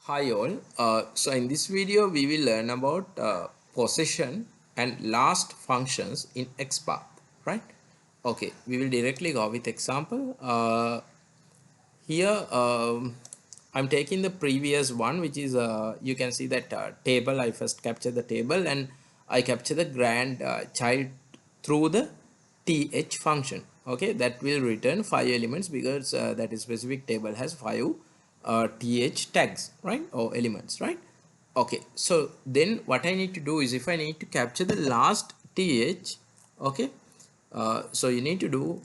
Hi all. So in this video we will learn about position and last functions in XPath, right? Okay, we will directly go with example. Here I'm taking the previous one, which is you can see that table. I first capture the table and I capture the grand child through the th function. Okay, that will return 5 elements because that specific table has 5 th tags, right, or elements, right? Okay, so then what I need to do is if I need to capture the last th, okay, so you need to do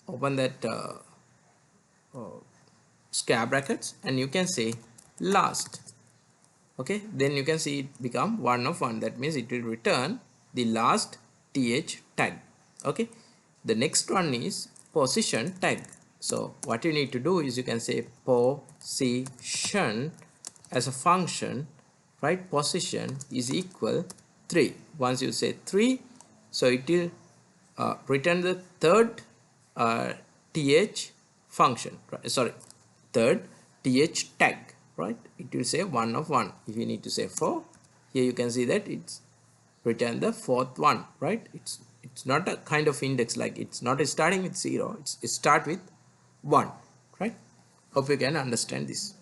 open that square brackets and you can say last. Okay, then you can see it become 1 of 1. That means it will return the last th tag. Okay, the next one is position tag. So what you need to do is you can say position as a function, right? Position is equal 3. Once you say 3, so it will return the third th function, right? Sorry, third th tag, right? It will say 1 of 1. If you need to say 4, here you can see that it's return the fourth one, right? It's not a kind of index, like it's not starting with 0, it start with 1, right? Hope you can understand this.